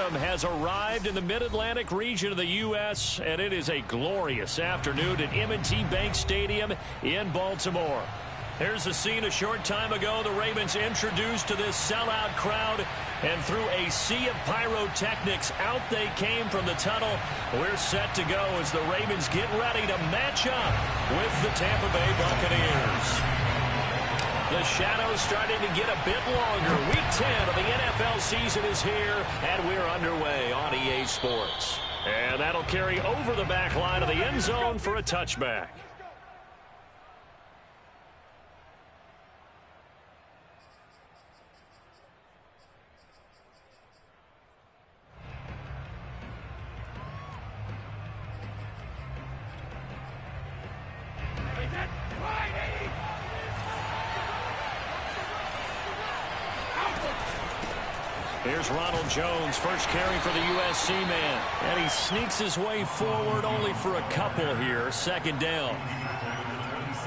Stadium has arrived in the Mid-Atlantic region of the U.S., and it is a glorious afternoon at M&T Bank Stadium in Baltimore. Here's the scene a short time ago. The Ravens introduced to this sellout crowd, and through a sea of pyrotechnics, out they came from the tunnel. We're set to go as the Ravens get ready to match up with the Tampa Bay Buccaneers. The shadow's starting to get a bit longer. Week 10 of the NFL season is here, and we're underway on EA Sports. And that'll carry over the back line of the end zone for a touchback. Here's Ronald Jones, first carry for the USC man. And he sneaks his way forward only for a couple here. Second down.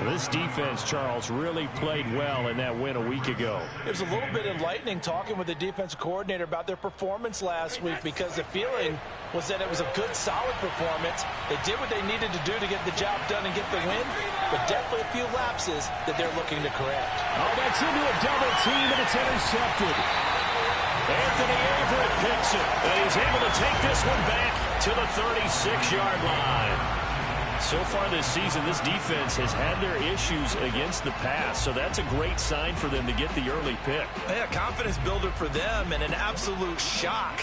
This defense, Charles, really played well in that win a week ago. It was a little bit enlightening talking with the defensive coordinator about their performance last week, because the feeling was that it was a good, solid performance. They did what they needed to do to get the job done and get the win, but definitely a few lapses that they're looking to correct. Oh, that's into a double team, and it's intercepted. Anthony Everett picks it, and he's able to take this one back to the 36-yard line. So far this season, this defense has had their issues against the pass, so that's a great sign for them to get the early pick. Yeah, confidence builder for them, and an absolute shock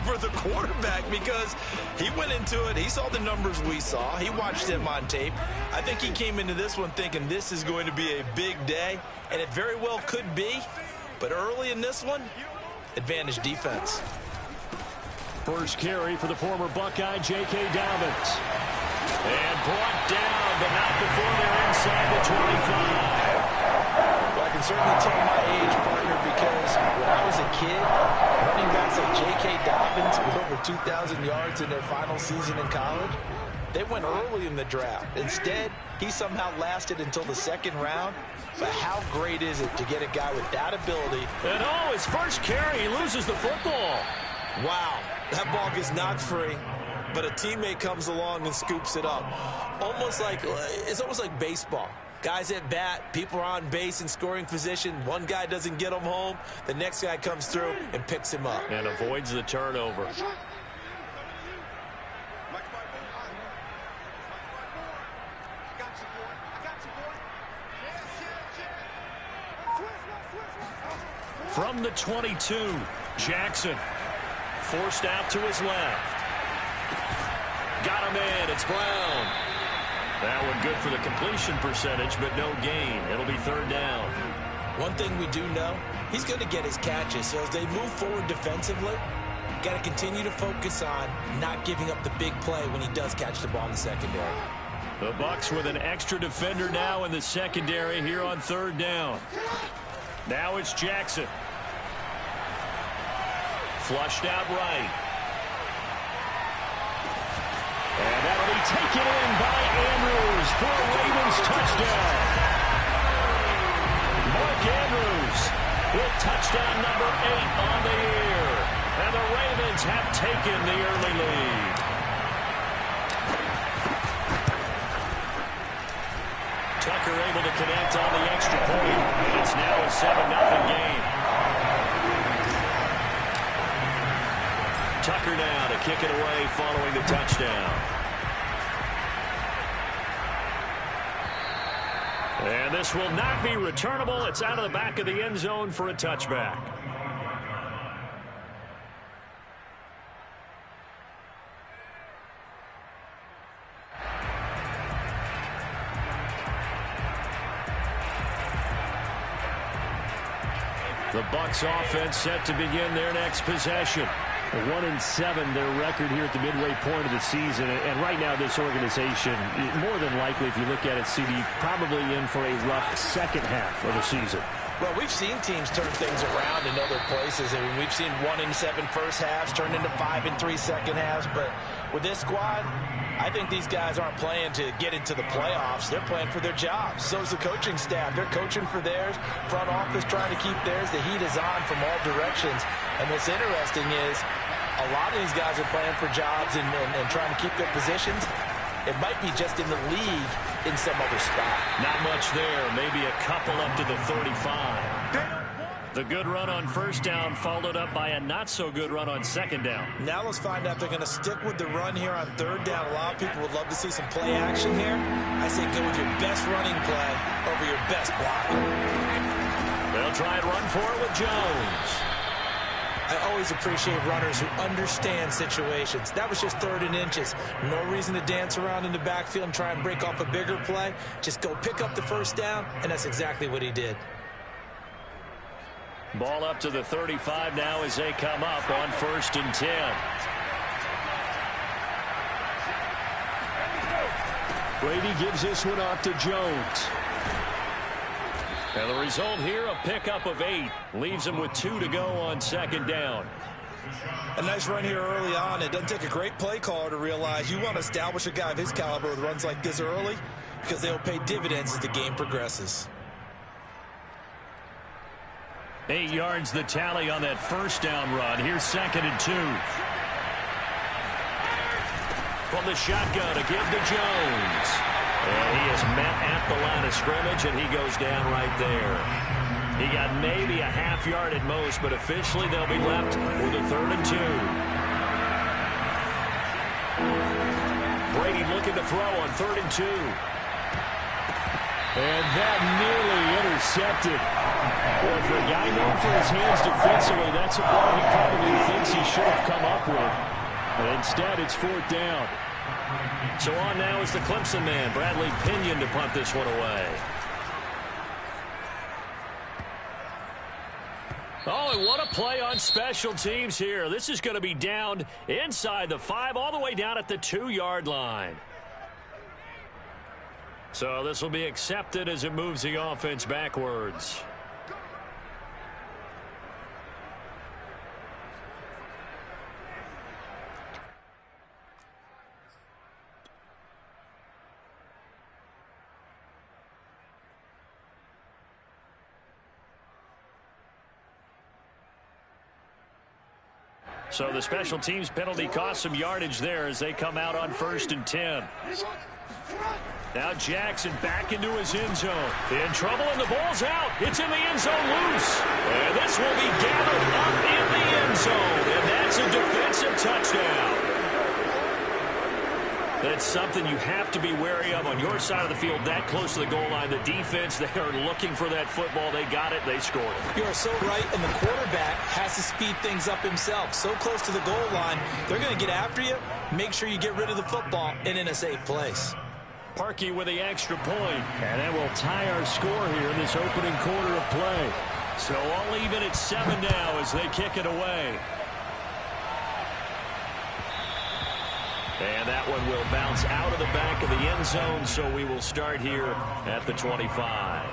for the quarterback, because he went into it, he saw the numbers we saw, he watched him on tape. I think he came into this one thinking this is going to be a big day, and it very well could be, but early in this one, advantage defense. First carry for the former Buckeye, J.K. Dobbins. And brought down, but not before they're inside the 25. Well, I can certainly tell my age, partner, because when I was a kid, running backs like J.K. Dobbins with over 2,000 yards in their final season in college, they went early in the draft. Instead, he somehow lasted until the second round. But how great is it to get a guy with that ability? And his first carry, he loses the football. Wow, that ball gets knocked free, but a teammate comes along and scoops it up. It's almost like baseball. Guys at bat, people are on base in scoring position. One guy doesn't get him home. The next guy comes through and picks him up. And avoids the turnover. From the 22, Jackson forced out to his left. Got him in. It's Brown. That one good for the completion percentage, but no gain. It'll be third down. One thing we do know, he's going to get his catches. So as they move forward defensively, got to continue to focus on not giving up the big play when he does catch the ball in the secondary. The Bucs with an extra defender now in the secondary here on third down. Now it's Jackson. Flushed out right. And that'll be taken in by Andrews for a Ravens touchdown. Mark Andrews with touchdown number 8 on the year. And the Ravens have taken the early lead. Tucker able to connect on the extra point. It's now a 7-0 game. Tucker now to kick it away following the touchdown. And this will not be returnable. It's out of the back of the end zone for a touchback. The Bucs offense set to begin their next possession. 1-7, their record here at the midway point of the season. And right now, this organization, more than likely, if you look at it, CD, probably in for a rough second half of the season. Well, we've seen teams turn things around in other places. I mean, we've seen 1-7 first halves turn into 5-3 second halves. But with this squad, I think these guys aren't playing to get into the playoffs. They're playing for their jobs. So is the coaching staff. They're coaching for theirs. Front office trying to keep theirs. The heat is on from all directions. And what's interesting is a lot of these guys are playing for jobs and trying to keep their positions. It might be just in the league in some other spot. Not much there. Maybe a couple up to the 35. The good run on first down followed up by a not-so-good run on second down. Now let's find out if they're going to stick with the run here on third down. A lot of people would love to see some play action here. I say go with your best running play over your best blocker. They'll try and run for it with Jones. I always appreciate runners who understand situations. That was just 3rd and inches. No reason to dance around in the backfield and try and break off a bigger play. Just go pick up the first down, and that's exactly what he did. Ball up to the 35 now as they come up on 1st and 10. Brady gives this one off to Jones. And the result here, a pickup of 8. Leaves him with 2 to go on second down. A nice run here early on. It doesn't take a great play caller to realize you want to establish a guy of his caliber with runs like this early because they'll pay dividends as the game progresses. 8 yards the tally on that first down run. Here's 2nd and 2. From the shotgun to give to Jones. And he is met at the line of scrimmage, and he goes down right there. He got maybe a half yard at most, but officially they'll be left with a 3rd and 2. Brady looking to throw on 3rd and 2. And that nearly intercepted. Well, for a guy known for his hands defensively, that's a ball he probably thinks he should have come up with. But instead, it's 4th down. So on now is the Clemson man, Bradley Pinion, to punt this one away. Oh, and what a play on special teams here. This is going to be down inside the 5, all the way down at the 2-yard line. So this will be accepted as it moves the offense backwards. So the special teams penalty cost some yardage there as they come out on 1st and 10. Now Jackson back into his end zone. In trouble, and the ball's out. It's in the end zone loose. And this will be gathered up in the end zone. And that's a defensive touchdown. That's something you have to be wary of on your side of the field, that close to the goal line. The defense, they are looking for that football. They got it. They scored it. You are so right, and the quarterback has to speed things up himself. So close to the goal line, they're going to get after you. Make sure you get rid of the football and in a safe place. Parkey with the extra point. And that will tie our score here in this opening quarter of play. So all even at 7 now as they kick it away. And that one will bounce out of the back of the end zone, so we will start here at the 25.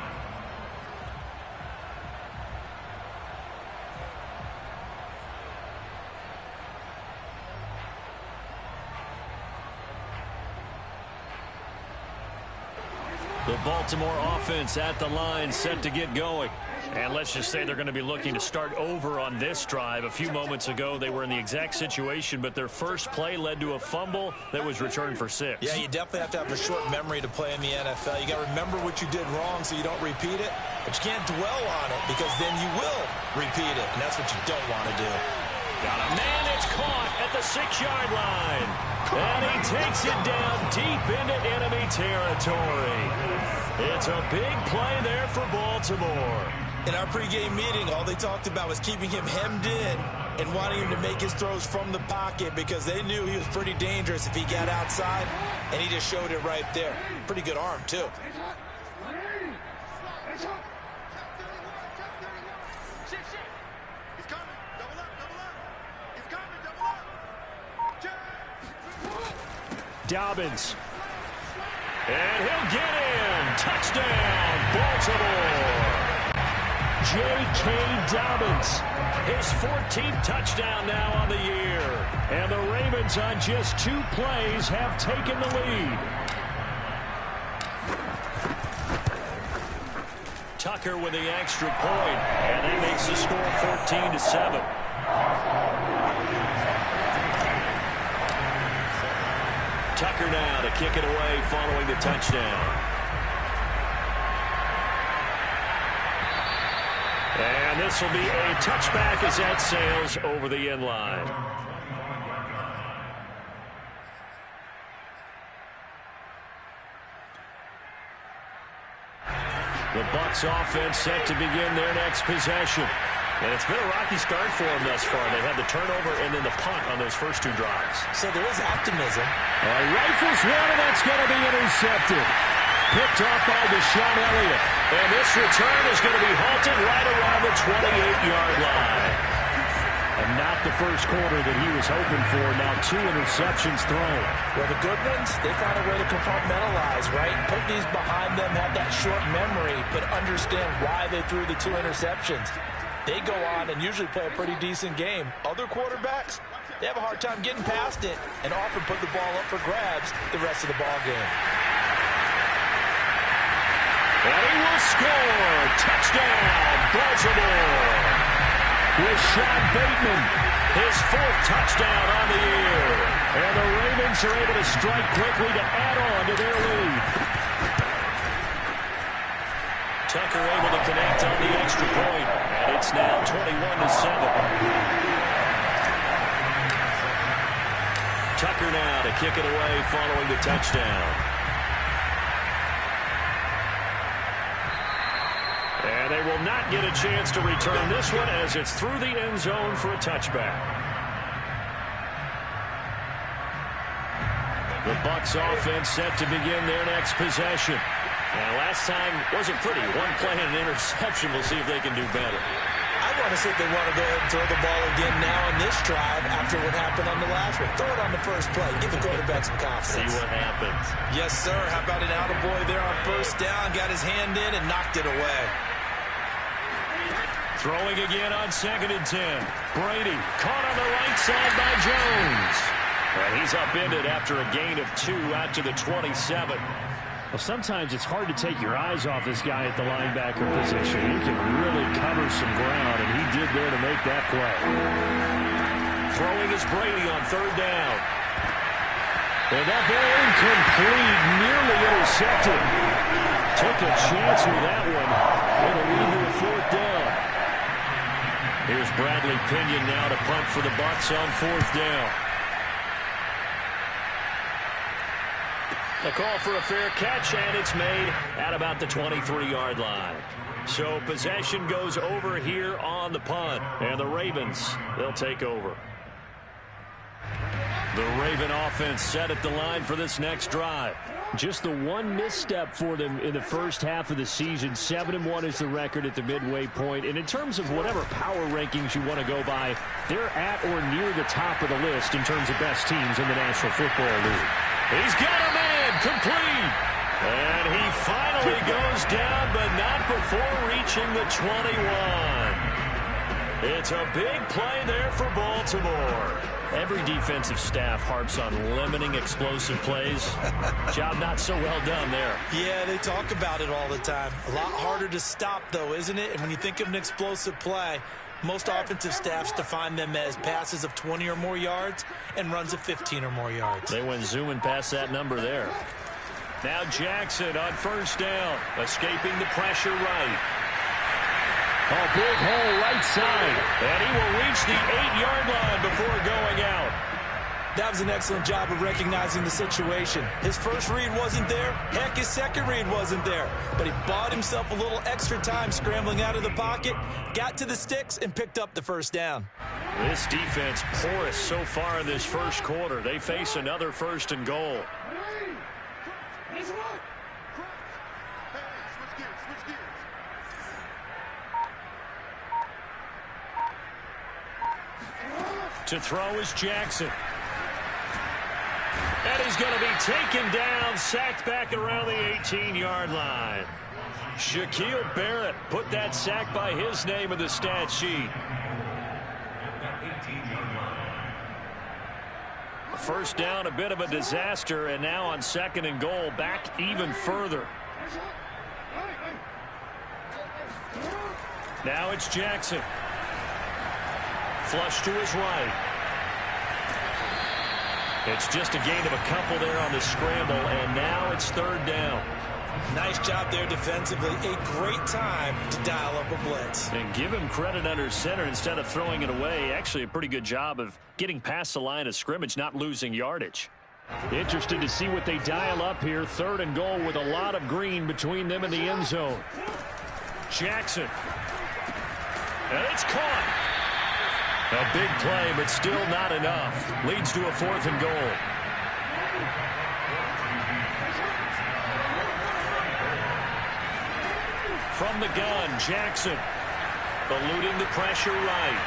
The Baltimore offense at the line, set to get going. And let's just say they're going to be looking to start over on this drive. A few moments ago, they were in the exact situation, but their first play led to a fumble that was returned for 6. Yeah, you definitely have to have a short memory to play in the NFL. You got to remember what you did wrong so you don't repeat it, but you can't dwell on it because then you will repeat it, and that's what you don't want to do. Got a man that's caught at the 6-yard line. And he takes it down deep into enemy territory. It's a big play there for Baltimore. In our pregame meeting, all they talked about was keeping him hemmed in and wanting him to make his throws from the pocket because they knew he was pretty dangerous if he got outside, and he just showed it right there. Pretty good arm, too. Dobbins. And he'll get in. Touchdown, Baltimore. J.K. Dobbins. His 14th touchdown now on the year. And the Ravens on just 2 plays have taken the lead. Tucker with the extra point. And that makes the score 14-7. Tucker now to kick it away following the touchdown. And this will be a touchback as that sails over the end line. The Bucs offense set to begin their next possession. And it's been a rocky start for them thus far. They had the turnover and then the punt on those first two drives. So there is optimism. Rifles one, and that's going to be intercepted. Picked off by Deshaun Elliott. And this return is going to be halted right around the 28-yard line. And not the first quarter that he was hoping for. Now 2 interceptions thrown. Well, the good ones, they found a way to compartmentalize, right? Put these behind them, have that short memory, but understand why they threw the 2 interceptions. They go on and usually play a pretty decent game. Other quarterbacks, they have a hard time getting past it and often put the ball up for grabs the rest of the ball game. And he will score. Touchdown, Baltimore. Rashad Bateman, his 4th touchdown on the year. And the Ravens are able to strike quickly to add on to their lead. Tucker able to connect on the extra point. And it's now 21-7. Tucker now to kick it away following the touchdown. And they will not get a chance to return this one as it's through the end zone for a touchback. The Bucs offense set to begin their next possession. And last time wasn't pretty. One play and an interception. We'll see if they can do better. I want to say they want to go ahead and throw the ball again now on this drive after what happened on the last one. Throw it on the first play. Give the quarterback some confidence. See what happens. Yes, sir. How about an attaboy there on first down? Got his hand in and knocked it away. Throwing again on 2nd and 10. Brady caught on the right side by Jones. And he's upended after a gain of 2 out to the 27. Well, sometimes it's hard to take your eyes off this guy at the linebacker position. He can really cover some ground, and he did there to make that play. Throwing is Brady on 3rd down. And that ball incomplete, nearly intercepted. Took a chance with that one. It'll lead to a 4th down. Here's Bradley Pinion now to punt for the Bucs on 4th down. A call for a fair catch, and it's made at about the 23-yard line. So possession goes over here on the punt, and the Ravens, they'll take over. The Raven offense set at the line for this next drive. Just the one misstep for them in the first half of the season. 7-1 is the record at the midway point. And in terms of whatever power rankings you want to go by, they're at or near the top of the list in terms of best teams in the National Football League. He's got a man complete. And he finally goes down, but not before reaching the 21. It's a big play there for Baltimore. Every defensive staff harps on limiting explosive plays. Job not so well done there. Yeah, they talk about it all the time. A lot harder to stop, though, isn't it? And when you think of an explosive play, most offensive staffs define them as passes of 20 or more yards and runs of 15 or more yards. They went zooming past that number there. Now Jackson on 1st down, escaping the pressure right. Oh, big hole right side. And he will reach the 8-yard line before going out. That was an excellent job of recognizing the situation. His first read wasn't there. Heck, his second read wasn't there. But he bought himself a little extra time scrambling out of the pocket, got to the sticks, and picked up the 1st down. This defense porous so far in this first quarter. They face another 1st and goal. To throw is Jackson. And he's going to be taken down, sacked back around the 18-yard line. Shaquille Barrett put that sack by his name in the stat sheet. 1st down, a bit of a disaster, and now on 2nd and goal, back even further. Now it's Jackson. Flush to his right. It's just a gain of a couple there on the scramble, and now it's third down. Nice job there defensively. A great time to dial up a blitz. And give him credit under center instead of throwing it away. Actually, a pretty good job of getting past the line of scrimmage, not losing yardage. Interested to see what they dial up here. Third and goal with a lot of green between them and the end zone. Jackson. And it's caught. A big play, but still not enough. Leads to a fourth and goal. From the gun, Jackson. Eluding the pressure right.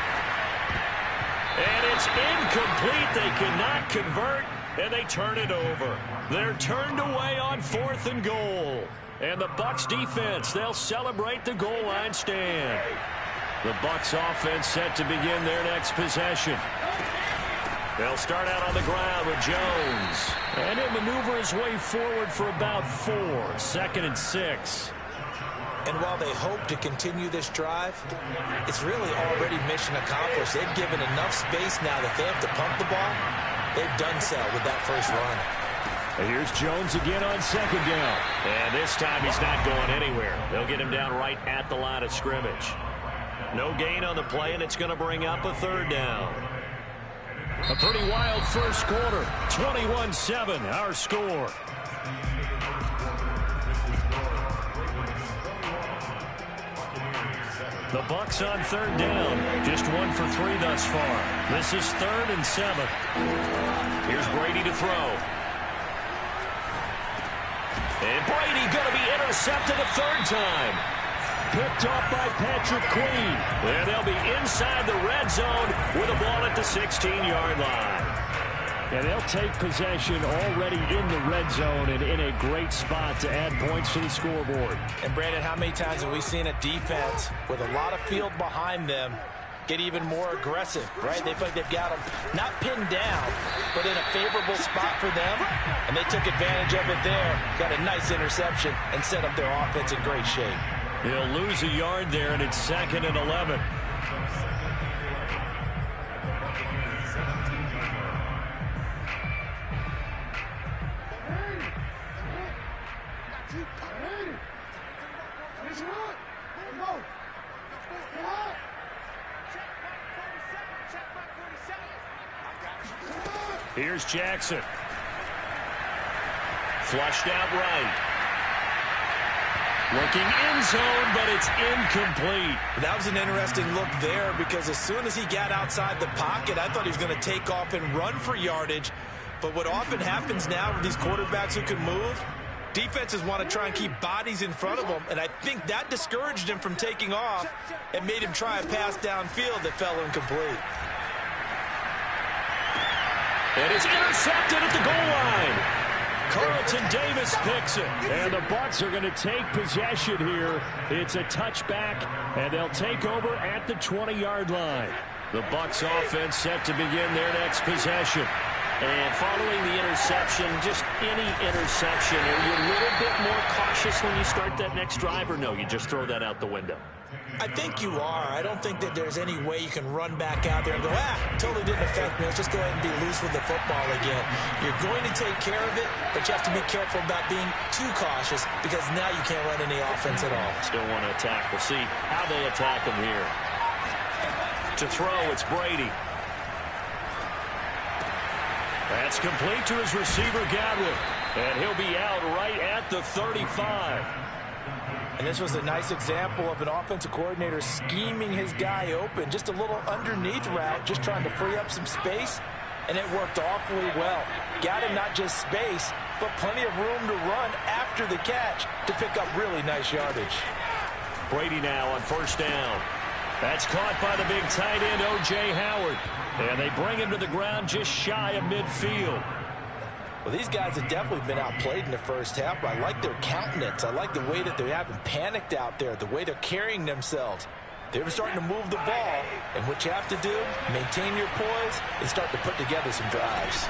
And it's incomplete. They cannot convert, and they turn it over. They're turned away on fourth and goal. And the Bucs defense, they'll celebrate the goal line stand. The Bucs offense set to begin their next possession. They'll start out on the ground with Jones. And he'll maneuver his way forward for about 4. 2nd and 6. And while they hope to continue this drive, it's really already mission accomplished. They've given enough space now that they have to pump the ball. They've done so with that first run. And here's Jones again on second down. And this time he's not going anywhere. They'll get him down right at the line of scrimmage. No gain on the play, and it's going to bring up a third down. A pretty wild first quarter. 21-7, our score. The Bucs on third down. Just 1 for 3 thus far. This is 3rd and 7. Here's Brady to throw. And Brady going to be intercepted a third time. Picked off by Patrick Queen. And they'll be inside the red zone with a ball at the 16-yard line. And they'll take possession already in the red zone and in a great spot to add points to the scoreboard. And, Brandon, how many times have we seen a defense with a lot of field behind them get even more aggressive, right? They feel like they've got them not pinned down, but in a favorable spot for them, and they took advantage of it there. Got a nice interception and set up their offense in great shape. He'll lose a yard there, and it's 2nd and 11. Here's Jackson. Flushed out right. Looking in zone, but it's incomplete. That was an interesting look there because as soon as he got outside the pocket, I thought he was going to take off and run for yardage. But what often happens now with these quarterbacks who can move, defenses want to try and keep bodies in front of them, and I think that discouraged him from taking off and made him try a pass downfield that fell incomplete. And it's intercepted at the goal line. Carlton Davis picks it. And the Bucs are going to take possession here. It's a touchback, and they'll take over at the 20-yard line. The Bucs offense set to begin their next possession. And following the interception, just any interception, are you a little bit more cautious when you start that next drive, or no, you just throw that out the window? I think you are. I don't think that there's any way you can run back out there and go, totally didn't affect me. Let's just go ahead and be loose with the football again. You're going to take care of it, but you have to be careful about being too cautious because now you can't run any offense at all. Still want to attack. We'll see how they attack him here. To throw, it's Brady. That's complete to his receiver, Godwin. And he'll be out right at the 35. And this was a nice example of an offensive coordinator scheming his guy open. Just a little underneath route, just trying to free up some space, and it worked awfully well. Got him not just space, but plenty of room to run after the catch to pick up really nice yardage. Brady now on first down. That's caught by the big tight end, O.J. Howard. And they bring him to the ground just shy of midfield. Well, these guys have definitely been outplayed in the first half, but I like their countenance. I like the way that they haven't panicked out there, the way they're carrying themselves. They're starting to move the ball, and what you have to do, maintain your poise and start to put together some drives.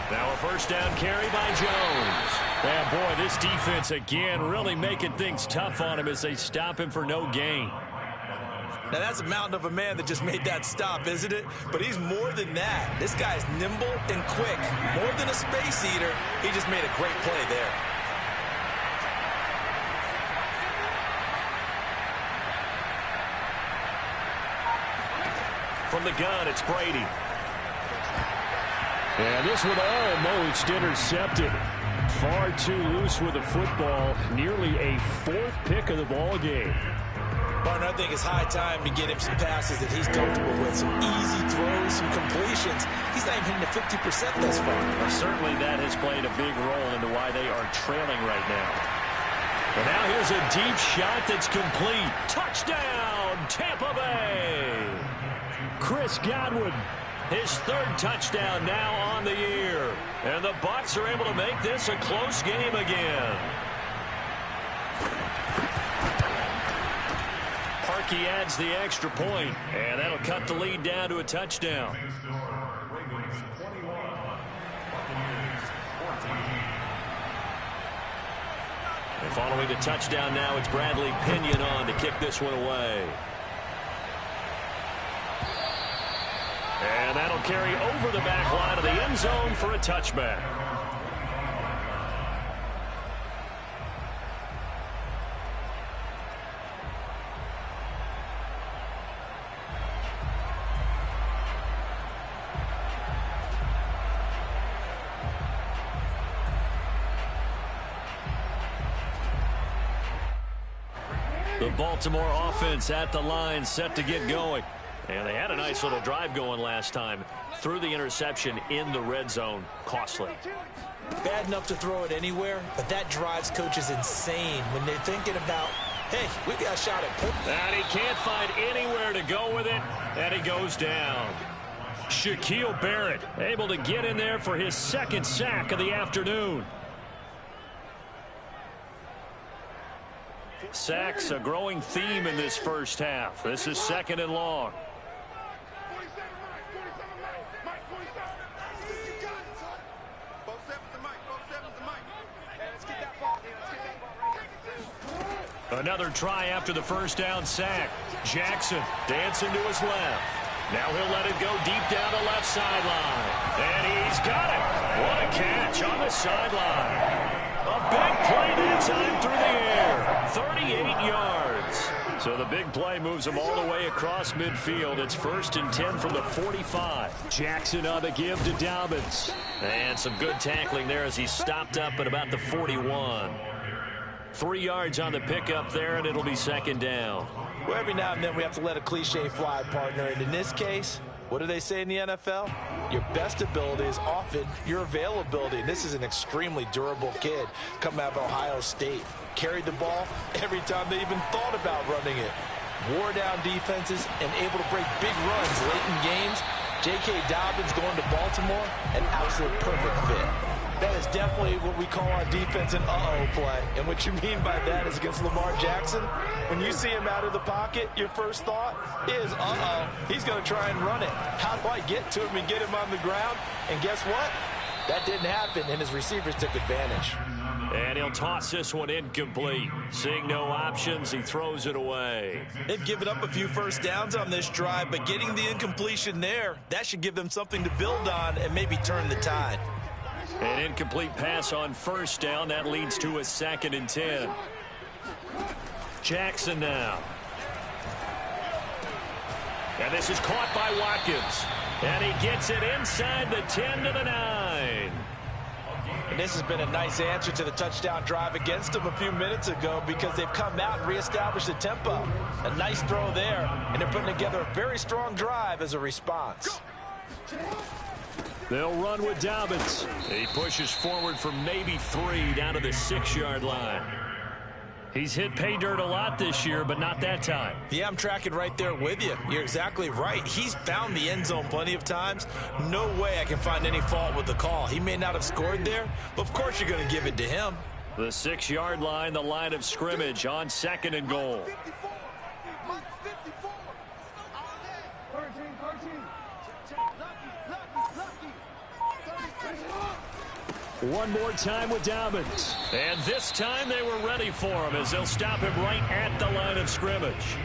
Now a first down carry by Jones. And boy, this defense again really making things tough on him as they stop him for no gain. Now, that's a mountain of a man that just made that stop, isn't it? But he's more than that. This guy's nimble and quick. More than a space eater, he just made a great play there. From the gun, it's Brady. And this one almost intercepted. Far too loose with the football. Nearly a fourth pick of the ball game. Barton, I think it's high time to get him some passes that he's comfortable with. Some easy throws, some completions. He's not even hitting the 50% thus far. Well, certainly that has played a big role into why they are trailing right now. And now here's a deep shot that's complete. Touchdown, Tampa Bay. Chris Godwin. His third touchdown now on the year. And the Bucs are able to make this a close game again. Parkey adds the extra point, and that'll cut the lead down to a touchdown. And following the touchdown now, it's Bradley Pinion on to kick this one away. And that'll carry over the back line of the end zone for a touchback. The Baltimore offense at the line, set to get going. And they had a nice little drive going last time. Threw the interception in the red zone. Costly. Bad enough to throw it anywhere, but that drives coaches insane when they're thinking about, hey, we got a shot at point. And he can't find anywhere to go with it, and he goes down. Shaquille Barrett able to get in there for his second sack of the afternoon. Sacks, a growing theme in this first half. This is second and long. Another try after the first down sack. Jackson dancing to his left. Now he'll let it go deep down the left sideline. And he's got it. What a catch on the sideline. A big play that time through the air. 38 yards. So the big play moves him all the way across midfield. It's 1st and 10 from the 45. Jackson on the give to Dobbins. And some good tackling there as he stopped up at about the 41. 3 yards on the pickup there, and it'll be second down. Well, every now and then we have to let a cliche fly, partner. And in this case, what do they say in the NFL? Your best ability is often your availability. And this is an extremely durable kid coming out of Ohio State. Carried the ball every time they even thought about running it. Wore down defenses and able to break big runs late in games. J.K. Dobbins going to Baltimore, an absolute perfect fit. That is definitely what we call on defense an uh-oh play. And what you mean by that is against Lamar Jackson, when you see him out of the pocket, your first thought is, uh-oh, he's going to try and run it. How do I get to him and get him on the ground? And guess what? That didn't happen, and his receivers took advantage. And he'll toss this one incomplete. Seeing no options, he throws it away. They've given up a few first downs on this drive, but getting the incompletion there, that should give them something to build on and maybe turn the tide. An incomplete pass on first down. That leads to a 2nd and 10. Jackson now. And this is caught by Watkins. And he gets it inside the 10 to the 9. And this has been a nice answer to the touchdown drive against them a few minutes ago because they've come out and reestablished the tempo. A nice throw there, and they're putting together a very strong drive as a response. They'll run with Dobbins. He pushes forward for maybe 3 down to the 6-yard line. He's hit pay dirt a lot this year, but not that time. Yeah, I'm tracking right there with you. You're exactly right. He's found the end zone plenty of times. No way I can find any fault with the call. He may not have scored there, but of course you're going to give it to him. The 6-yard line, the line of scrimmage on 2nd and goal. One more time with Dobbins. And this time they were ready for him as they'll stop him right at the line of scrimmage.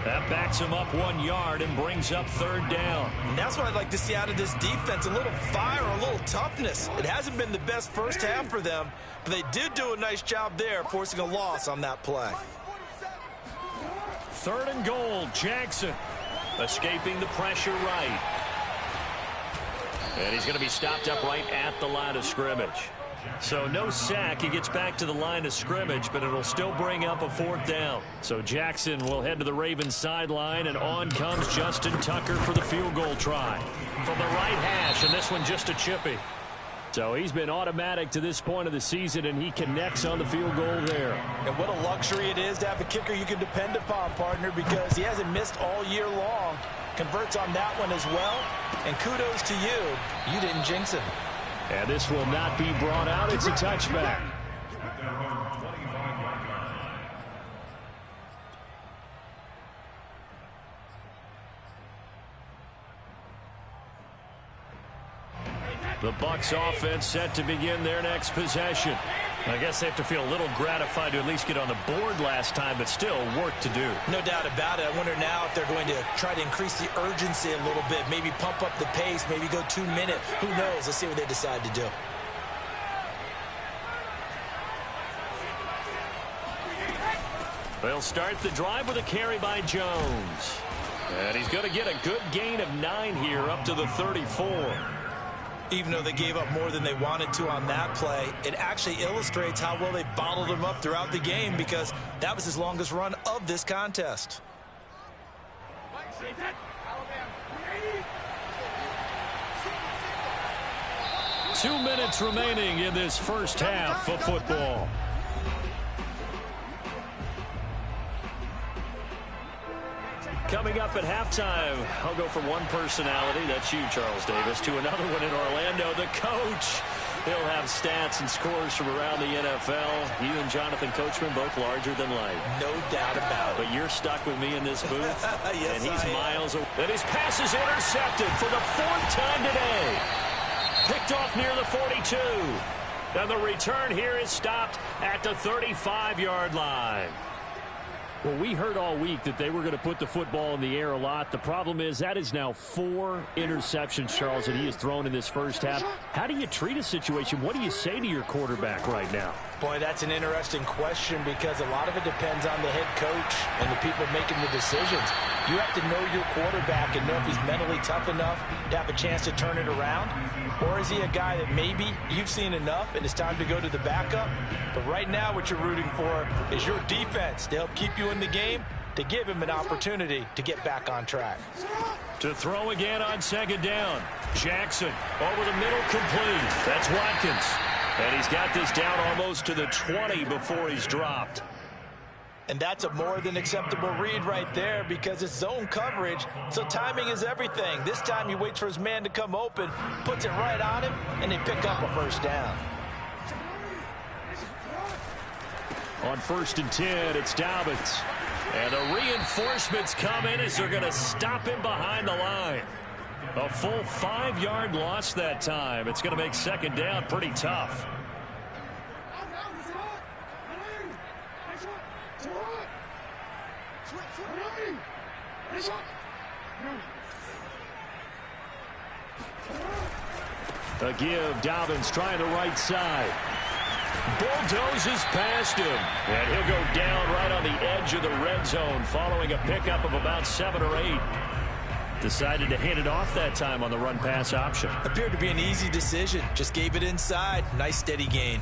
That backs him up 1 yard and brings up 3rd down. And that's what I'd like to see out of this defense, a little fire, a little toughness. It hasn't been the best first half for them, but they did do a nice job there, forcing a loss on that play. 3rd and goal, Jackson. Escaping the pressure right. And he's going to be stopped up right at the line of scrimmage. So no sack. He gets back to the line of scrimmage, but it'll still bring up a 4th down. So Jackson will head to the Ravens sideline, and on comes Justin Tucker for the field goal try. From the right hash, and this one just a chippy. So he's been automatic to this point of the season, and he connects on the field goal there. And what a luxury it is to have a kicker you can depend upon, partner, because he hasn't missed all year long. Converts on that one as well. And kudos to you. You didn't jinx him. And this will not be brought out. It's a touchback. The Bucs offense set to begin their next possession. I guess they have to feel a little gratified to at least get on the board last time, but still work to do. No doubt about it. I wonder now if they're going to try to increase the urgency a little bit, maybe pump up the pace, maybe go 2 minutes. Who knows? Let's see what they decide to do. They'll start the drive with a carry by Jones. And he's going to get a good gain of 9 here up to the 34. Even though they gave up more than they wanted to on that play, it actually illustrates how well they bottled him up throughout the game, because that was his longest run of this contest. Two minutes remaining in this first half of football. Coming up at halftime, I'll go from one personality, that's you, Charles Davis, to another one in Orlando, the coach. He'll have stats and scores from around the NFL. You and Jonathan Coachman both larger than life. No doubt about it. But you're stuck with me in this booth. Yes, and he's I am. Miles away. And his pass is intercepted for the 4th time today. Picked off near the 42. And the return here is stopped at the 35-yard line. Well, we heard all week that they were going to put the football in the air a lot. The problem is that is now 4 interceptions, Charles, that he has thrown in this first half. How do you treat a situation? What do you say to your quarterback right now? Boy, that's an interesting question, because a lot of it depends on the head coach and the people making the decisions. You have to know your quarterback and know if he's mentally tough enough to have a chance to turn it around. Or is he a guy that maybe you've seen enough and it's time to go to the backup? But right now what you're rooting for is your defense to help keep you in the game, to give him an opportunity to get back on track. To throw again on 2nd down. Jackson over the middle, complete. That's Watkins. And he's got this down almost to the 20 before he's dropped. And that's a more than acceptable read right there, because it's zone coverage, so timing is everything. This time he waits for his man to come open, puts it right on him, and they pick up a 1st down. On 1st and 10, it's Dobbins. And the reinforcements come in as they're going to stop him behind the line. A full 5-yard loss that time. It's going to make 2nd down pretty tough. A give, Dobbins trying the right side. Bulldozes past him. And he'll go down right on the edge of the red zone following a pickup of about 7 or 8. Decided to hand it off that time on the run-pass option. Appeared to be an easy decision. Just gave it inside. Nice steady gain.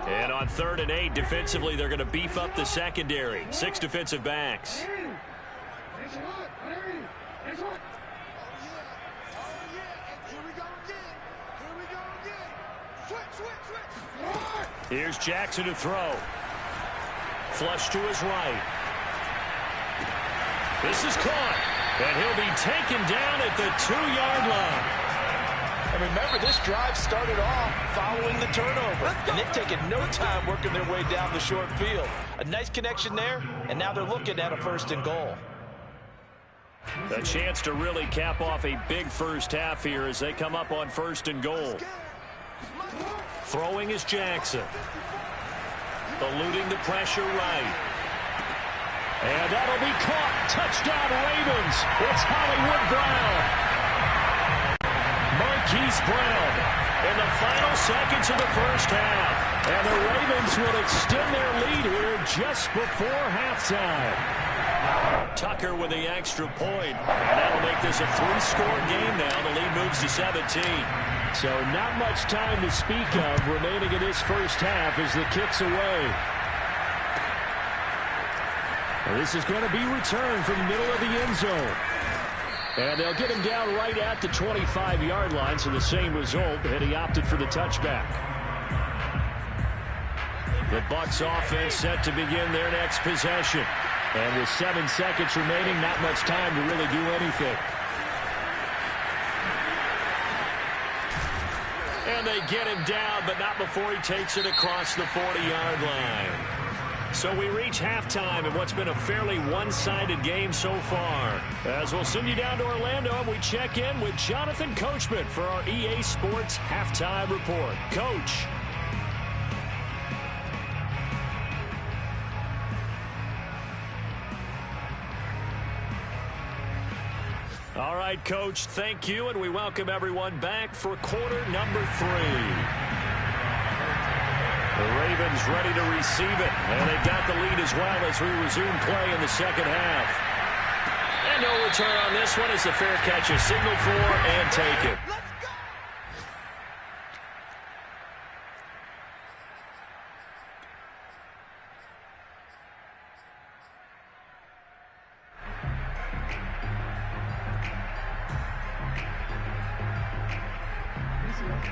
And on 3rd and 8, defensively, they're going to beef up the secondary. 6 defensive backs. Here's Jackson to throw. Flush to his right. This is caught. And he'll be taken down at the 2-yard line. And remember, this drive started off following the turnover. And they've taken no time working their way down the short field. A nice connection there, and now they're looking at a 1st and goal. A chance to really cap off a big first half here as they come up on 1st and goal. Throwing is Jackson. Eluding the pressure right. And that'll be caught. Touchdown, Ravens. It's Hollywood Brown. Marquise Brown in the final seconds of the first half. And the Ravens will extend their lead here just before halftime. Tucker with the extra point. And that'll make this a 3-score game now. The lead moves to 17. So not much time to speak of remaining in this first half as the kick's away. This is going to be returned from the middle of the end zone. And they'll get him down right at the 25-yard line, so the same result, and he opted for the touchback. The Bucs offense set to begin their next possession. And with 7 seconds remaining, not much time to really do anything. And they get him down, but not before he takes it across the 40-yard line. So we reach halftime in what's been a fairly one-sided game so far. As we'll send you down to Orlando, and we check in with Jonathan Coachman for our EA Sports Halftime Report. Coach. All right, Coach, thank you, and we welcome everyone back for quarter number 3. The Ravens ready to receive it, and they've got the lead as well as we resume play in the second half. And no return on this one as the fair catch is signaled for and taken.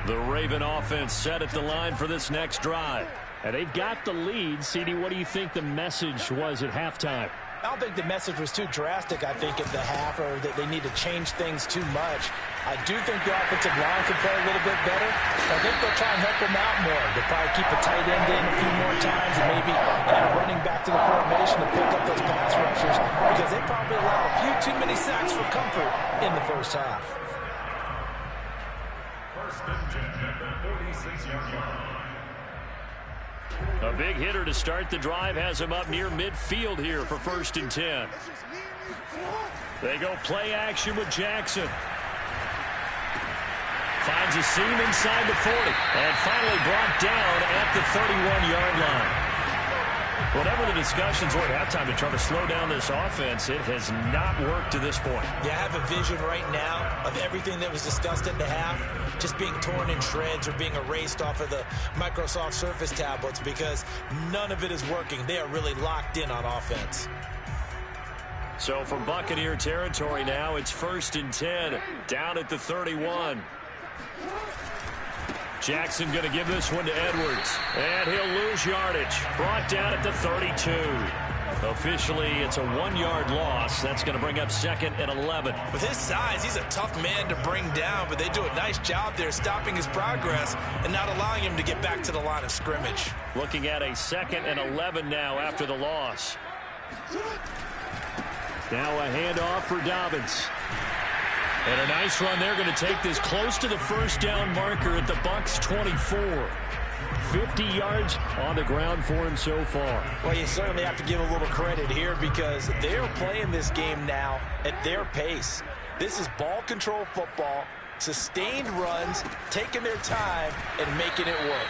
The Raven offense set at the line for this next drive. And they've got the lead. CD, what do you think the message was at halftime? I don't think the message was too drastic, I think, at the half, or that they need to change things too much. I do think the offensive line can play a little bit better. I think they'll try and help them out more. They'll probably keep a tight end in a few more times and maybe running back to the formation to pick up those pass rushers, because they probably allowed a few too many sacks for comfort in the first half. A big hitter to start the drive has him up near midfield here for 1st and 10. They go play action with Jackson. Finds a seam inside the 40 and finally brought down at the 31-yard line. Whatever the discussions were at halftime to try to slow down this offense, it has not worked to this point. Yeah, I have a vision right now of everything that was discussed at the half just being torn in shreds or being erased off of the Microsoft Surface tablets, because none of it is working. They are really locked in on offense. So from Buccaneer territory now, it's 1st and 10, down at the 31. Jackson going to give this one to Edwards, and he'll lose yardage. Brought down at the 32. Officially, it's a 1-yard loss. That's going to bring up 2nd and 11. With his size, he's a tough man to bring down, but they do a nice job there stopping his progress and not allowing him to get back to the line of scrimmage. Looking at a 2nd and 11 now after the loss. Now a handoff for Dobbins. And a nice run there, going to take this close to the first down marker at the Bucs 24. 50 yards on the ground for him so far. Well, you certainly have to give a little credit here, because they're playing this game now at their pace. This is ball control football, sustained runs, taking their time, and making it work.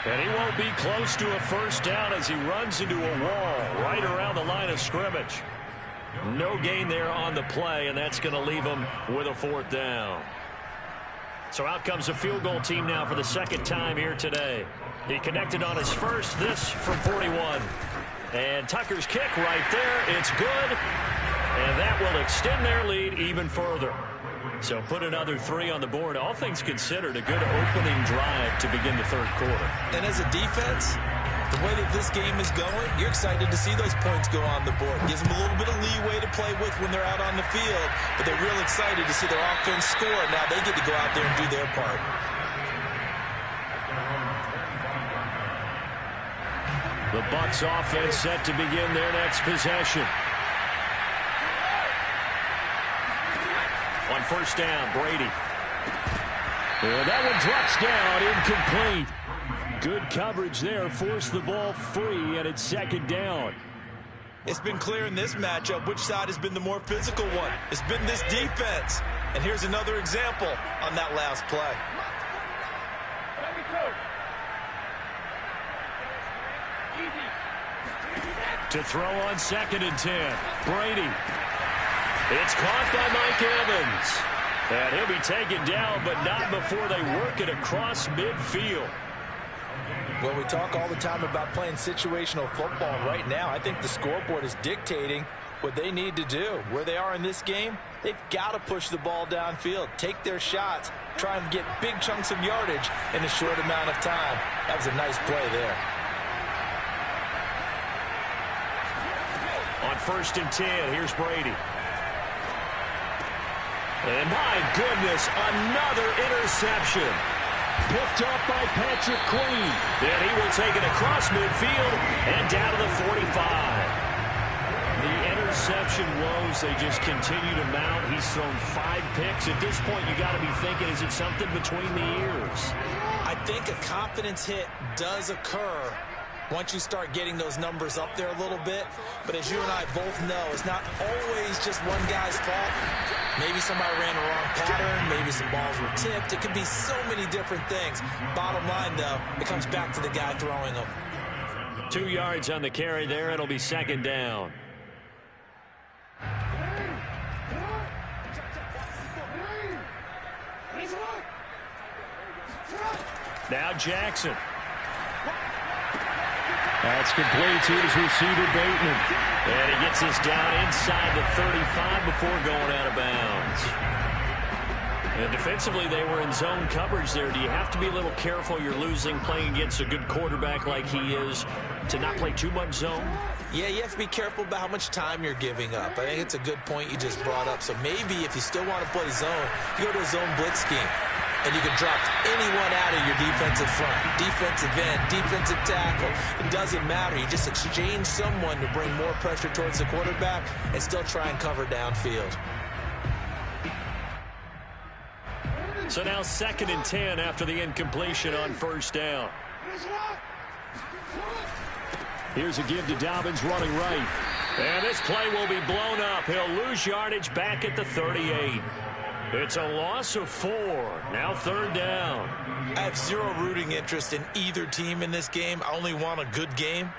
And he won't be close to a first down as he runs into a wall right around the line of scrimmage. No gain there on the play, and that's going to leave him with a 4th down. So out comes the field goal team now for the 2nd time here today. He connected on his first, this from 41. And Tucker's kick right there. It's good. And that will extend their lead even further. So put another 3 on the board. All things considered, a good opening drive to begin the 3rd quarter. And as a defense, the way that this game is going, you're excited to see those points go on the board. Gives them a little bit of leeway to play with when they're out on the field, but they're real excited to see their offense score. Now they get to go out there and do their part. The Bucs offense set to begin their next possession. On 1st down, Brady. And that one drops down, incomplete. Good coverage there, forced the ball free, and it's 2nd down. It's been clear in this matchup which side has been the more physical one. It's been this defense. And here's another example on that last play. To throw on 2nd and 10. Brady. It's caught by Mike Evans. And he'll be taken down, but not before they work it across midfield. Well, we talk all the time about playing situational football. Right now, I think the scoreboard is dictating what they need to do. Where they are in this game, they've got to push the ball downfield, take their shots, try and get big chunks of yardage in a short amount of time. That was a nice play there. On 1st and 10, here's Brady. And my goodness, another interception. Picked up by Patrick Queen. And he will take it across midfield and down to the 45. The interception woes, they just continue to mount. He's thrown 5 picks. At this point, you got to be thinking, is it something between the ears? I think a confidence hit does occur once you start getting those numbers up there a little bit. But as you and I both know, it's not always just one guy's fault. Maybe somebody ran a wrong pattern. Maybe some balls were tipped. It could be so many different things. Bottom line, though, it comes back to the guy throwing them. 2 yards on the carry there. It'll be 2nd down. Now Jackson. That's complete to his receiver, Bateman. And he gets this down inside the 35 before going out of bounds. And defensively, they were in zone coverage there. Do you have to be a little careful? You're losing, playing against a good quarterback like he is, to not play too much zone? Yeah, you have to be careful about how much time you're giving up. I think it's a good point you just brought up. So maybe if you still want to play zone, you go to a zone blitz scheme. And you can drop anyone out of your defensive front. Defensive end, defensive tackle. It doesn't matter. You just exchange someone to bring more pressure towards the quarterback and still try and cover downfield. So now 2nd and 10 after the incompletion on 1st down. Here's a give to Dobbins running right. And this play will be blown up. He'll lose yardage back at the 38. It's a loss of 4. Now 3rd down. I have zero rooting interest in either team in this game. I only want a good game.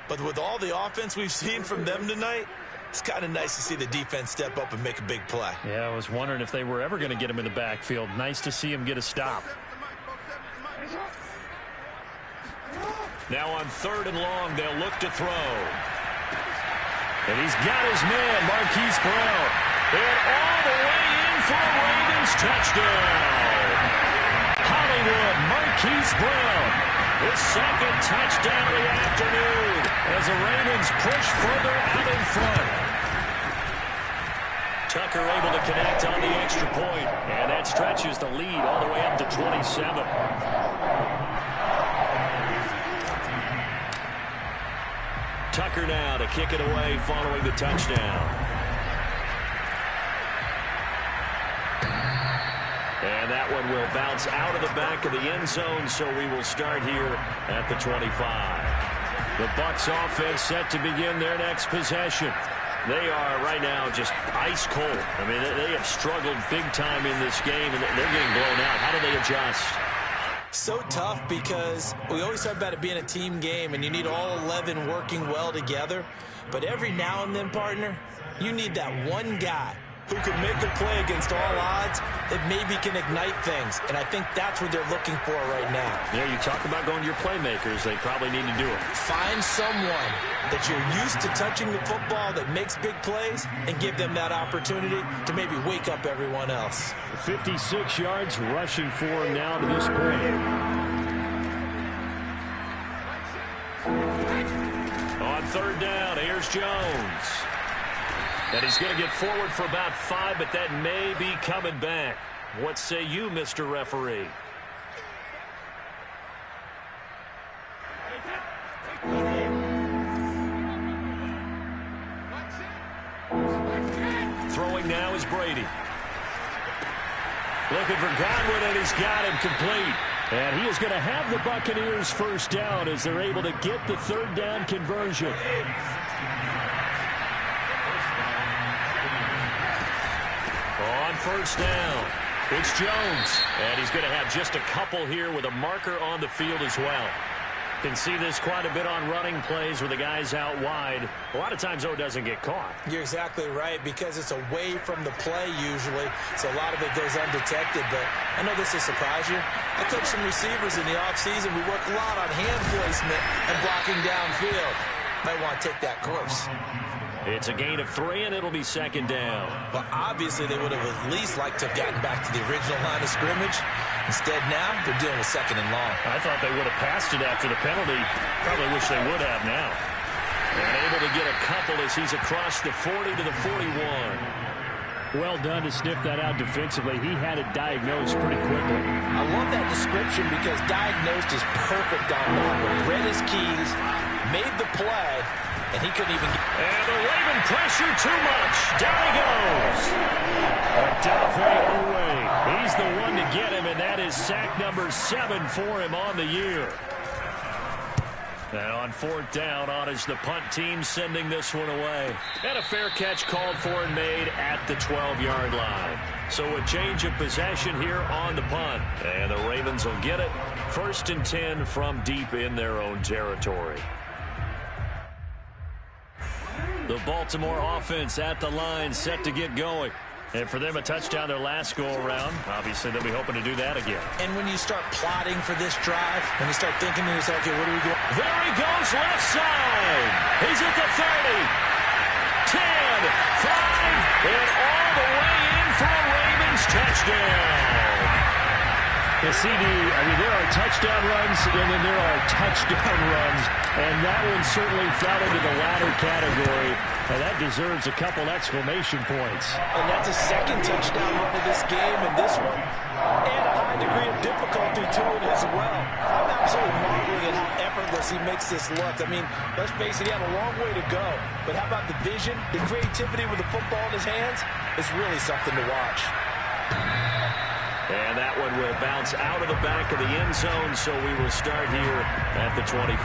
But with all the offense we've seen from them tonight, it's kind of nice to see the defense step up and make a big play. Yeah, I was wondering if they were ever going to get him in the backfield. Nice to see him get a stop. Now on 3rd and long, they'll look to throw. And he's got his man, Marquise Brown. And all the way in for a Ravens touchdown. Hollywood, Marquise Brown. His 2nd touchdown of the afternoon as the Ravens push further out in front. Tucker able to connect on the extra point, and that stretches the lead all the way up to 27. Tucker now to kick it away following the touchdown. And that one will bounce out of the back of the end zone, so we will start here at the 25. The Bucs offense set to begin their next possession. They are right now just ice cold. I mean, they have struggled big time in this game, and they're getting blown out. How do they adjust? So tough because we always talk about it being a team game, and you need all 11 working well together. But every now and then, partner, you need that one guy who can make a play against all odds that maybe can ignite things. And I think that's what they're looking for right now. Yeah, you talk about going to your playmakers. They probably need to do it. Find someone that you're used to touching the football that makes big plays and give them that opportunity to maybe wake up everyone else. 56 yards rushing for him now to this point. On 3rd down, here's Jones. And he's going to get forward for about 5, but that may be coming back. What say you, Mr. Referee? Throwing now is Brady. Looking for Godwin, and he's got him complete. And he is going to have the Buccaneers 1st down as they're able to get the 3rd down conversion. first down. It's Jones, and he's going to have just a couple here with a marker on the field as well. Can see this quite a bit on running plays where the guy's out wide. A lot of times, though, it doesn't get caught. You're exactly right, because it's away from the play usually, so a lot of it goes undetected. But I know this will surprise you. I coach some receivers in the offseason. We work a lot on hand placement and blocking downfield. Might want to take that course. It's a gain of 3, and it'll be second down. Well, obviously, they would have at least liked to have gotten back to the original line of scrimmage. Instead, now, they're dealing with second and long. I thought they would have passed it after the penalty. Probably wish they would have now. And able to get a couple as he's across the 40 to the 41. Well done to sniff that out defensively. He had it diagnosed pretty quickly. I love that description because diagnosed is perfect on that one. Read his keys, made the play, and he couldn't even get... And the Raven pressure too much. Down he goes. Adolphe away. He's the one to get him, and that is sack number 7 for him on the year. And on fourth down, on is the punt team sending this one away. And a fair catch called for and made at the 12-yard line. So a change of possession here on the punt. And the Ravens will get it. 1st and 10 from deep in their own territory. The Baltimore offense at the line, set to get going. And for them, a touchdown their last go-around. Obviously, they'll be hoping to do that again. And when you start plotting for this drive, when you start thinking to yourself, okay, what are we doing? There he goes, left side. He's at the 30, 10, 5, and all the way in for a Ravens touchdown. The CD, I mean, there are touchdown runs, and then there are touchdown runs, and that one certainly fell into the latter category, and that deserves a couple exclamation points. And that's a second touchdown run of this game, and this one, and a high degree of difficulty to it as well. I'm absolutely marveling at how effortless he makes this look. I mean, let's face it, he had a long way to go, but how about the vision, the creativity with the football in his hands? It's really something to watch. And that one will bounce out of the back of the end zone, so we will start here at the 25.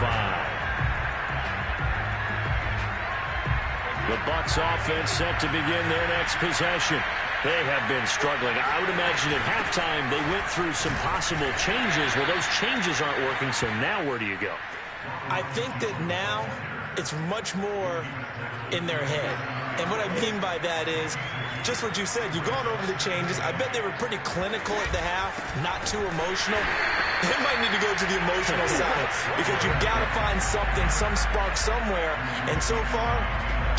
The Bucs offense set to begin their next possession. They have been struggling. I would imagine at halftime they went through some possible changes. Well, those changes aren't working, so now where do you go? I think that now it's much more in their head. And what I mean by that is just what you said. You've gone over the changes. I bet they were pretty clinical at the half, not too emotional. They might need to go to the emotional side because you've got to find something, some spark somewhere. And so far,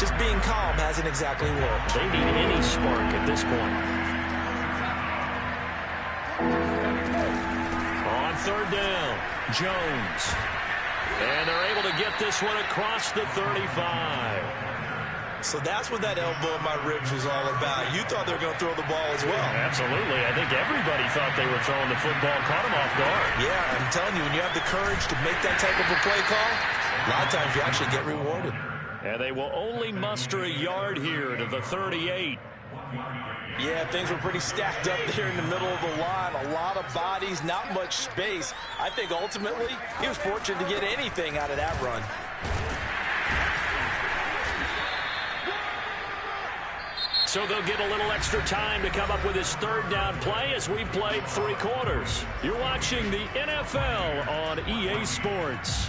just being calm hasn't exactly worked. They need any spark at this point. On third down, Jones. And they're able to get this one across the 35. So that's what that elbow in my ribs was all about. You thought they were going to throw the ball as well. Absolutely. I think everybody thought they were throwing the football, caught them off guard. Yeah, I'm telling you, when you have the courage to make that type of a play call, a lot of times you actually get rewarded. And they will only muster a yard here to the 38. Yeah, things were pretty stacked up there in the middle of the line. A lot of bodies, not much space. I think ultimately he was fortunate to get anything out of that run. So they'll get a little extra time to come up with his third down play as we've played 3 quarters. You're watching the NFL on EA Sports.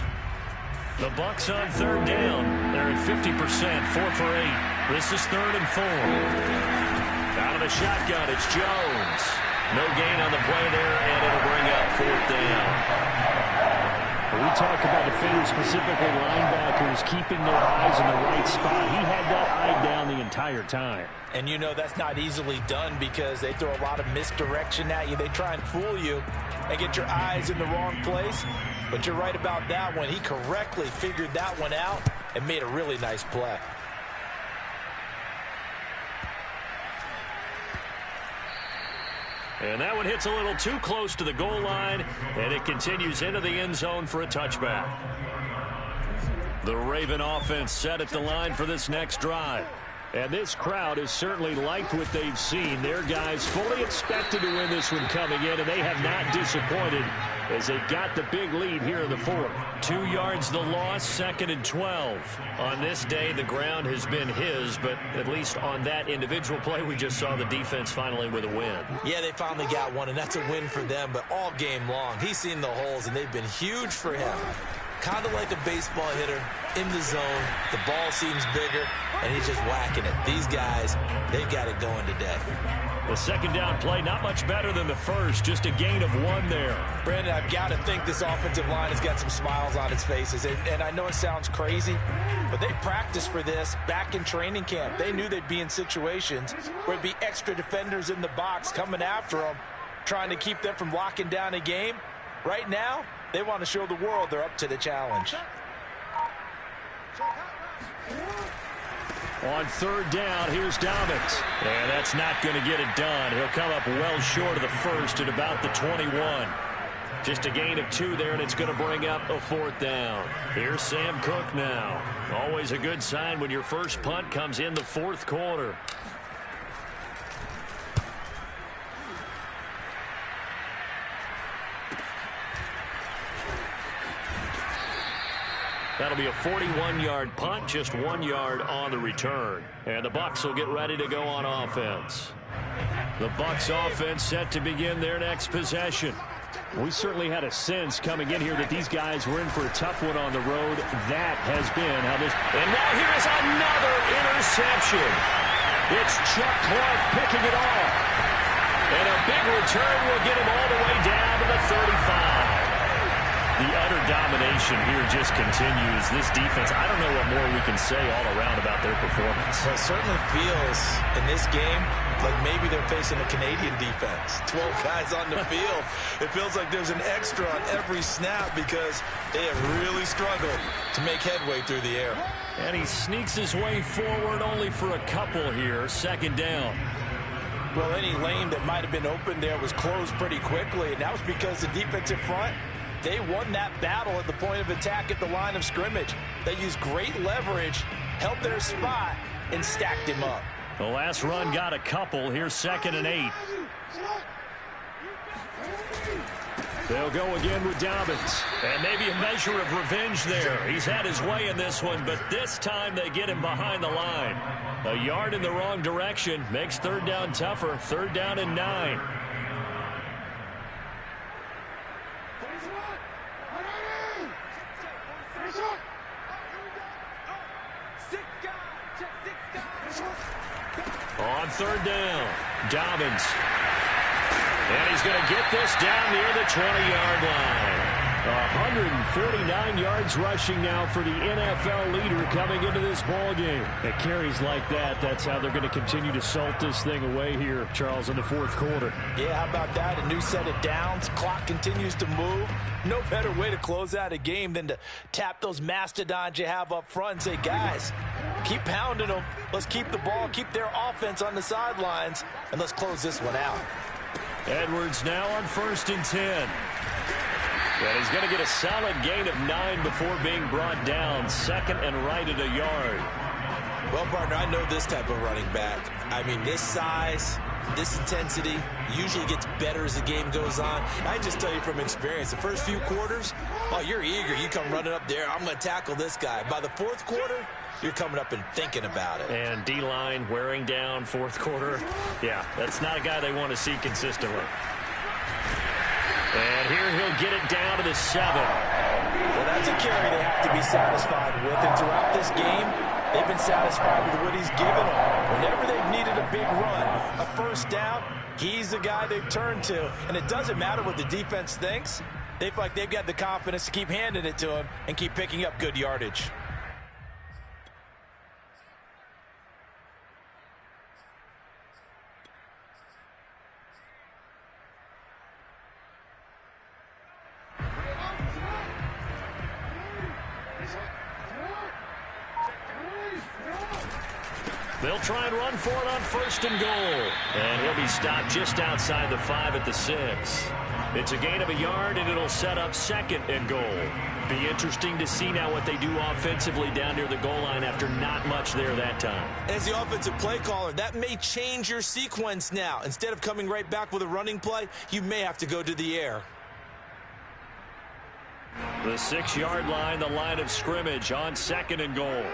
The Bucs on third down. They're at 50%, 4 for 8. This is 3rd and 4. Out of the shotgun, it's Jones. No gain on the play there, and it'll bring up 4th down. We talk about defenders, specifically linebackers, keeping their eyes in the right spot. He had that eye down the entire time. And you know that's not easily done because they throw a lot of misdirection at you. They try and fool you and get your eyes in the wrong place. But you're right about that one. He correctly figured that one out and made a really nice play. And that one hits a little too close to the goal line, and it continues into the end zone for a touchback. The Raven offense set at the line for this next drive. And this crowd has certainly liked what they've seen. Their guys fully expected to win this one coming in, and they have not disappointed as they've got the big lead here in the fourth. 2 yards the loss, 2nd and 12. On this day, the ground has been his, but at least on that individual play, we just saw the defense finally with a win. Yeah, they finally got one, and that's a win for them, but all game long, he's seen the holes, and they've been huge for him. Kind of like a baseball hitter in the zone. The ball seems bigger, and he's just whacking it. These guys, they've got it going today. The second down play, not much better than the first, just a gain of 1 there. Brandon, I've got to think this offensive line has got some smiles on its faces. And I know it sounds crazy, but they practiced for this back in training camp. They knew they'd be in situations where it'd be extra defenders in the box coming after them, trying to keep them from locking down a game. Right now, they want to show the world they're up to the challenge. On third down, here's Dobbins. And that's not going to get it done. He'll come up well short of the first at about the 21. Just a gain of 2 there, and it's going to bring up a 4th down. Here's Sam Cook now. Always a good sign when your first punt comes in the 4th quarter. That'll be a 41-yard punt, just 1 yard on the return. And the Bucs will get ready to go on offense. The Bucs offense set to begin their next possession. We certainly had a sense coming in here that these guys were in for a tough one on the road. That has been how this... And now here's another interception. It's Chuck Clark picking it off. And a big return will get him all the way down to the 35. The utter domination here just continues. This defense, I don't know what more we can say all around about their performance. Well, it certainly feels in this game like maybe they're facing a Canadian defense. 12 guys on the field. It feels like there's an extra on every snap because they have really struggled to make headway through the air. And he sneaks his way forward only for a couple here. 2nd down. Well, any lane that might have been open there was closed pretty quickly, and that was because the defensive front, they won that battle at the point of attack at the line of scrimmage. They used great leverage, held their spot, and stacked him up. The last run got a couple. Here's 2nd and 8. They'll go again with Dobbins. And maybe a measure of revenge there. He's had his way in this one, but this time they get him behind the line. A yard in the wrong direction makes 3rd down tougher. 3rd down and 9. On 3rd down, Dobbins. And he's going to get this down near the 20-yard line. 149 yards rushing now for the NFL leader coming into this ball game. At carries like that, that's how they're going to continue to salt this thing away here, Charles, in the 4th quarter. Yeah, how about that? A new set of downs. Clock continues to move. No better way to close out a game than to tap those mastodons you have up front and say, guys, keep pounding them. Let's keep the ball, keep their offense on the sidelines, and let's close this one out. Edwards now on 1st and 10. And he's going to get a solid gain of 9 before being brought down. 2nd and right at a yard. Well, partner, I know this type of running back. I mean, this size, this intensity usually gets better as the game goes on. I just tell you from experience, the first few quarters, oh, you're eager. You come running up there. I'm going to tackle this guy. By the 4th quarter, you're coming up and thinking about it. And D-line wearing down 4th quarter. Yeah, that's not a guy they want to see consistently. And here he'll get it down to the 7. Well, that's a carry they have to be satisfied with. And throughout this game, they've been satisfied with what he's given them. Whenever they've needed a big run, a 1st down, he's the guy they've turned to. And it doesn't matter what the defense thinks. They feel like they've got the confidence to keep handing it to him and keep picking up good yardage. They'll try and run for it on 1st and goal. And he'll be stopped just outside the 5 at the 6. It's a gain of a yard, and it'll set up 2nd and goal. Be interesting to see now what they do offensively down near the goal line after not much there that time. As the offensive play caller, that may change your sequence now. Instead of coming right back with a running play, you may have to go to the air. The 6-yard line, the line of scrimmage on 2nd and goal.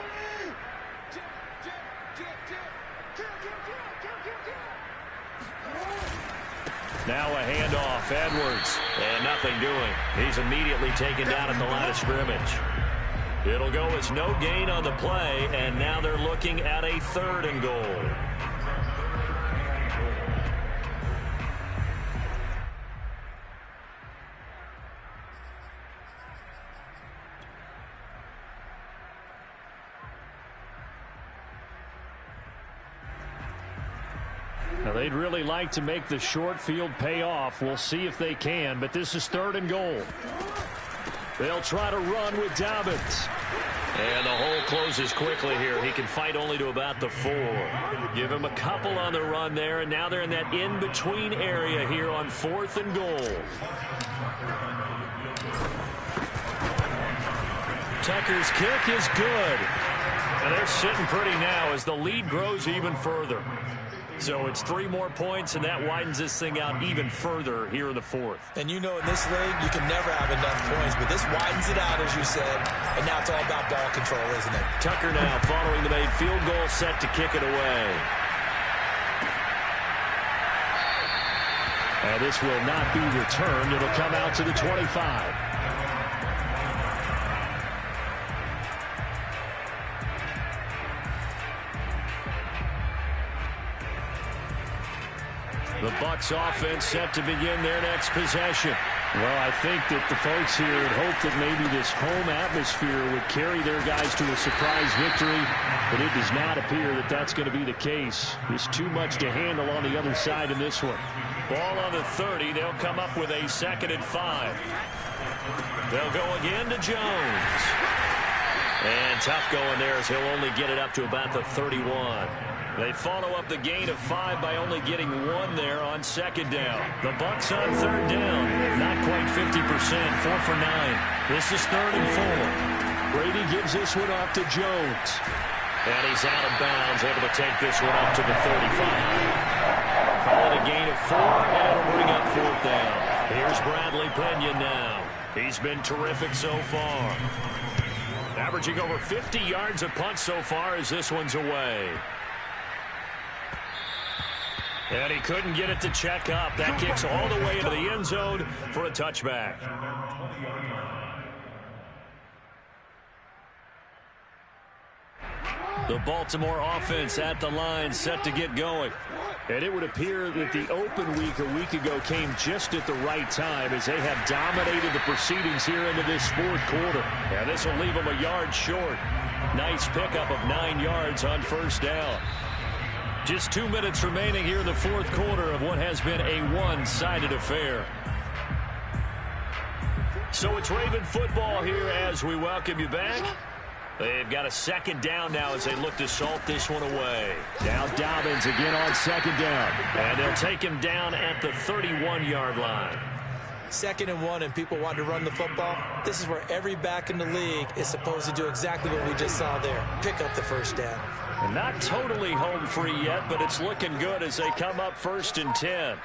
Now a handoff, Edwards, and nothing doing. He's immediately taken down at the line of scrimmage. It'll go as no gain on the play, and now they're looking at a 3rd and goal. Now, they'd really like to make the short field pay off. We'll see if they can, but this is 3rd and goal. They'll try to run with Dobbins. And the hole closes quickly here. He can fight only to about the 4. Give him a couple on the run there, and now they're in that in-between area here on 4th and goal. Tucker's kick is good. And they're sitting pretty now as the lead grows even further. So it's 3 more points, and that widens this thing out even further here in the 4th. And you know in this league, you can never have enough points, but this widens it out, as you said, and now it's all about ball control, isn't it? Tucker now following the made field goal, set to kick it away. And this will not be returned. It'll come out to the 25. The Bucs offense set to begin their next possession. Well, I think that the folks here had hoped that maybe this home atmosphere would carry their guys to a surprise victory, but it does not appear that that's going to be the case. There's too much to handle on the other side in this one. Ball on the 30. They'll come up with a 2nd and 5. They'll go again to Jones. And tough going there as he'll only get it up to about the 31. They follow up the gain of 5 by only getting 1 there on 2nd down. The Bucs on 3rd down. Not quite 50%. 4 for 9. This is 3rd and 4. Brady gives this one off to Jones. And he's out of bounds, able to take this one up to the 35. Call it a gain of 4, and it'll bring up 4th down. Here's Bradley Pena now. He's been terrific so far. Averaging over 50 yards a punt so far as this one's away. And he couldn't get it to check up. That kicks all the way into the end zone for a touchback. The Baltimore offense at the line set to get going. And it would appear that the open week a week ago came just at the right time as they have dominated the proceedings here into this 4th quarter. And this will leave them a yard short. Nice pickup of 9 yards on 1st down. Just 2 minutes remaining here in the 4th quarter of what has been a one-sided affair. So it's Raven football here as we welcome you back. They've got a 2nd down now as they look to salt this one away. Now Dobbins again on 2nd down. And they'll take him down at the 31-yard line. 2nd and 1 and people want to run the football. This is where every back in the league is supposed to do exactly what we just saw there. Pick up the 1st down. And not totally home free yet, but it's looking good as they come up 1st and 10.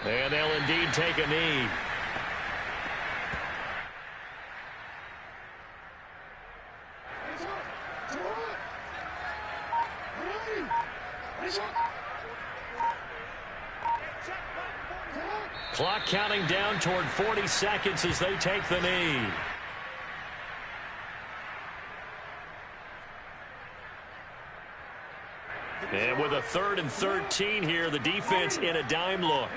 And they'll indeed take a knee. Clock counting down toward 40 seconds as they take the knee. And with a 3rd and 13 here, the defense in a dime look.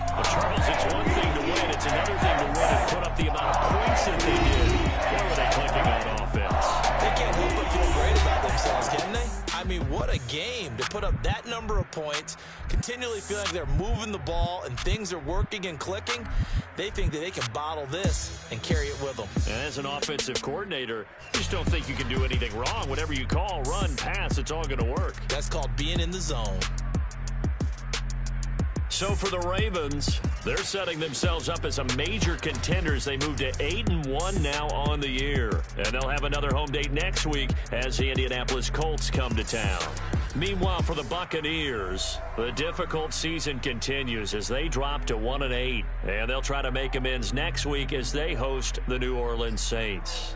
Well, Charles, it's one thing to win. It's another thing to win and put up the amount of points that they did. What were they clicking on offense? They can't help but feel great about themselves, can they? I mean, what a game to put up that number of points, continually feeling like they're moving the ball and things are working and clicking. They think that they can bottle this and carry it with them. And as an offensive coordinator, you just don't think you can do anything wrong. Whatever you call, run, pass, it's all going to work. That's called being in the zone. So for the Ravens, they're setting themselves up as a major contender as they move to 8-1 now on the year. And they'll have another home date next week as the Indianapolis Colts come to town. Meanwhile, for the Buccaneers, the difficult season continues as they drop to 1-8. And they'll try to make amends next week as they host the New Orleans Saints.